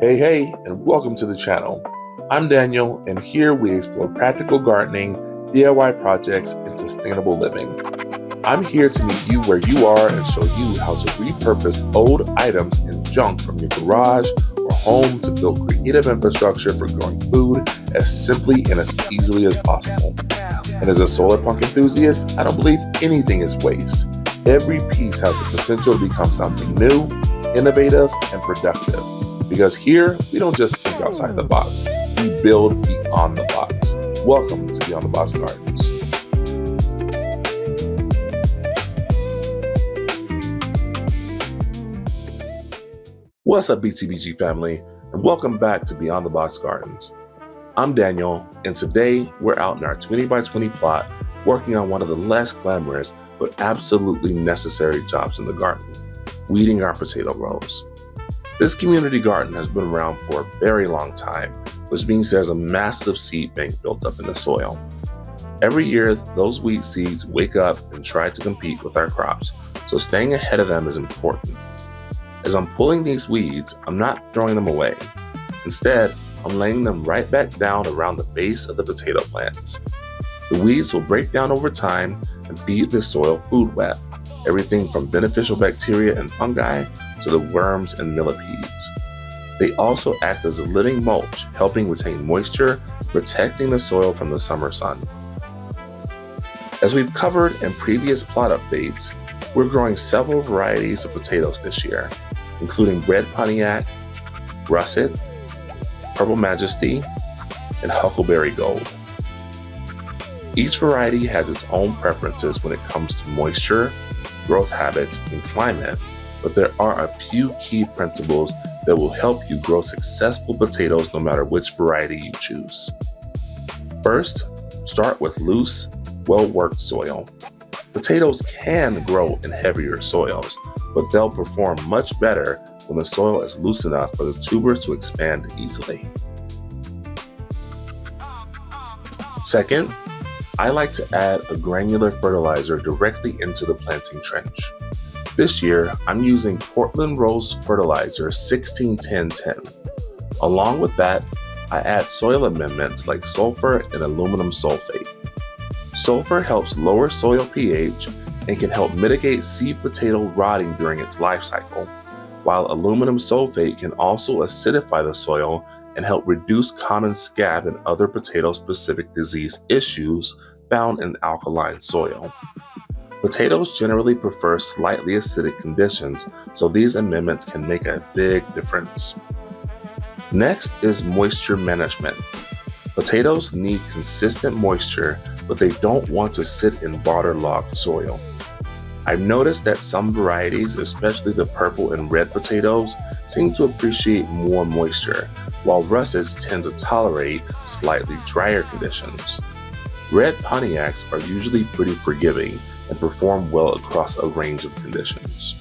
Hey, and welcome to the channel. I'm Daniel, and here we explore practical gardening, DIY projects, and sustainable living. I'm here to meet you where you are and show you how to repurpose old items and junk from your garage or home to build creative infrastructure for growing food as simply and as easily as possible. And as a solar punk enthusiast, I don't believe anything is waste. Every piece has the potential to become something new, innovative, and productive. Because here, we don't just think outside the box, we build beyond the box. Welcome to Beyond the Box Gardens. What's up, BTBG family, and welcome back to Beyond the Box Gardens. I'm Daniel, and today we're out in our 20 by 20 plot working on one of the less glamorous but absolutely necessary jobs in the garden, weeding our potato rows. This community garden has been around for a very long time, which means there's a massive seed bank built up in the soil. Every year, those weed seeds wake up and try to compete with our crops, so staying ahead of them is important. As I'm pulling these weeds, I'm not throwing them away. Instead, I'm laying them right back down around the base of the potato plants. The weeds will break down over time and feed the soil food web, everything from beneficial bacteria and fungi to the worms and millipedes. They also act as a living mulch, helping retain moisture, protecting the soil from the summer sun. As we've covered in previous plot updates, we're growing several varieties of potatoes this year, including Red Pontiac, Russet, Purple Majesty, and Huckleberry Gold. Each variety has its own preferences when it comes to moisture, growth habits, and climate, but there are a few key principles that will help you grow successful potatoes no matter which variety you choose. First, start with loose, well-worked soil. Potatoes can grow in heavier soils, but they'll perform much better when the soil is loose enough for the tubers to expand easily. Second, I like to add a granular fertilizer directly into the planting trench. This year, I'm using Portland Rose Fertilizer 16-10-10. Along with that, I add soil amendments like sulfur and aluminum sulfate. Sulfur helps lower soil pH and can help mitigate seed potato rotting during its life cycle, while aluminum sulfate can also acidify the soil and help reduce common scab and other potato-specific disease issues found in alkaline soil. Potatoes generally prefer slightly acidic conditions, so these amendments can make a big difference. Next is moisture management. Potatoes need consistent moisture, but they don't want to sit in waterlogged soil. I've noticed that some varieties, especially the purple and red potatoes, seem to appreciate more moisture, while russets tend to tolerate slightly drier conditions. Red Pontiacs are usually pretty forgiving and perform well across a range of conditions.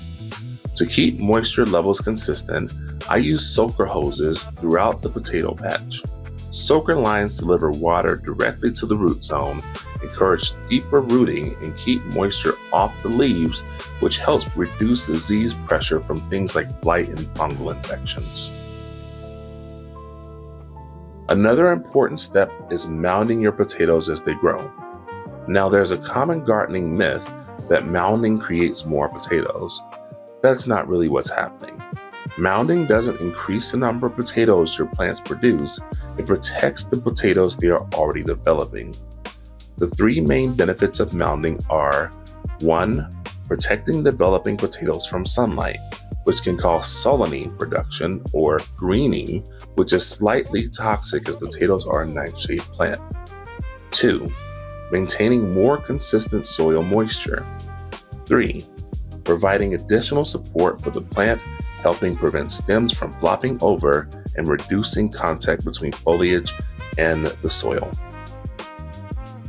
To keep moisture levels consistent, I use soaker hoses throughout the potato patch. Soaker lines deliver water directly to the root zone, encourage deeper rooting, and keep moisture off the leaves, which helps reduce disease pressure from things like blight and fungal infections. Another important step is mounding your potatoes as they grow. Now, there's a common gardening myth that mounding creates more potatoes. That's not really what's happening. Mounding doesn't increase the number of potatoes your plants produce, it protects the potatoes they are already developing. The three main benefits of mounding are: 1. Protecting developing potatoes from sunlight, which can cause solanine production, or greening, which is slightly toxic as potatoes are a nightshade plant. 2. Maintaining more consistent soil moisture. 3. Providing additional support for the plant, helping prevent stems from flopping over and reducing contact between foliage and the soil.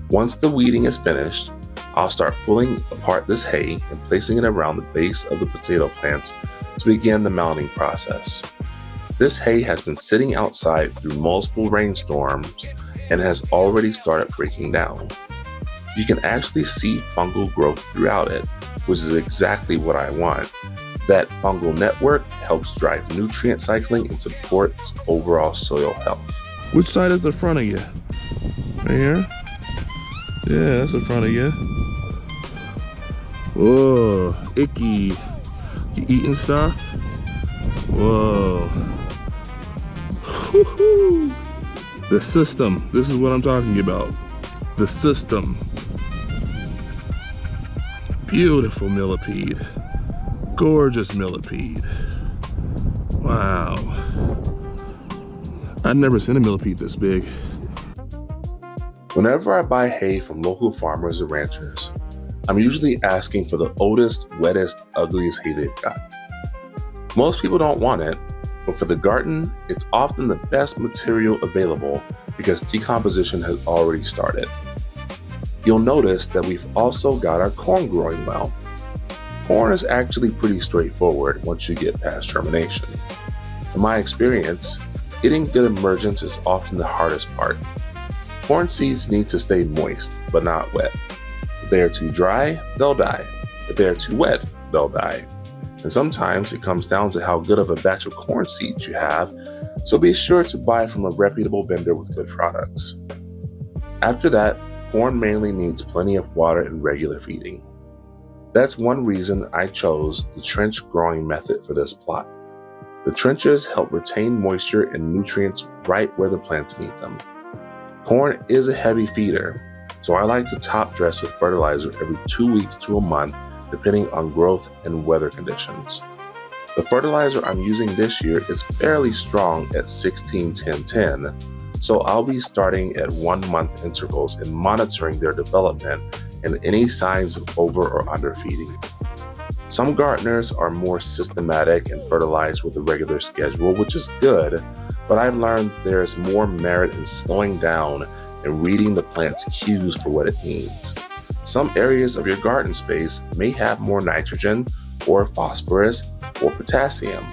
Once the weeding is finished, I'll start pulling apart this hay and placing it around the base of the potato plants to begin the mounding process. This hay has been sitting outside through multiple rainstorms and has already started breaking down. You can actually see fungal growth throughout it, which is exactly what I want. That fungal network helps drive nutrient cycling and supports overall soil health. Which side is the front of you? Right here? Yeah, that's the front of you. Whoa, icky. You eating stuff? Whoa. Woo-hoo. The system. This is what I'm talking about. The system. Beautiful millipede. Gorgeous millipede. Wow. I've never seen a millipede this big. Whenever I buy hay from local farmers or ranchers, I'm usually asking for the oldest, wettest, ugliest hay they've got. Most people don't want it, but for the garden, it's often the best material available because decomposition has already started. You'll notice that we've also got our corn growing well. Corn is actually pretty straightforward once you get past germination. In my experience, getting good emergence is often the hardest part. Corn seeds need to stay moist, but not wet. If they are too dry, they'll die. If they are too wet, they'll die. And sometimes it comes down to how good of a batch of corn seeds you have, so be sure to buy from a reputable vendor with good products. After that, corn mainly needs plenty of water and regular feeding. That's one reason I chose the trench growing method for this plot. The trenches help retain moisture and nutrients right where the plants need them. Corn is a heavy feeder, so I like to top dress with fertilizer every 2 weeks to a month, depending on growth and weather conditions. The fertilizer I'm using this year is fairly strong at 16-10-10, so I'll be starting at 1 month intervals and monitoring their development and any signs of over or underfeeding. Some gardeners are more systematic and fertilize with a regular schedule, which is good, but I've learned there is more merit in slowing down and reading the plant's cues for what it needs. Some areas of your garden space may have more nitrogen or phosphorus or potassium.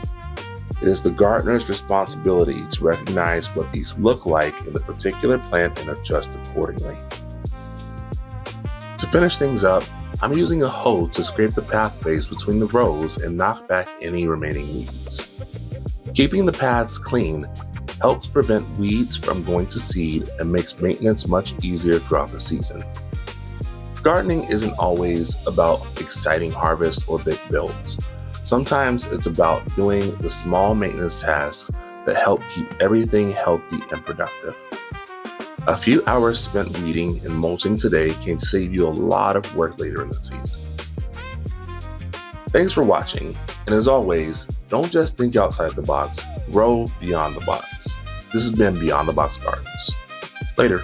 It is the gardener's responsibility to recognize what these look like in the particular plant and adjust accordingly. To finish things up, I'm using a hoe to scrape the pathways between the rows and knock back any remaining weeds. Keeping the paths clean helps prevent weeds from going to seed and makes maintenance much easier throughout the season. Gardening isn't always about exciting harvests or big builds. Sometimes it's about doing the small maintenance tasks that help keep everything healthy and productive. A few hours spent weeding and mulching today can save you a lot of work later in the season. Thanks for watching, and as always, don't just think outside the box, grow beyond the box. This has been Beyond the Box Gardens. Later.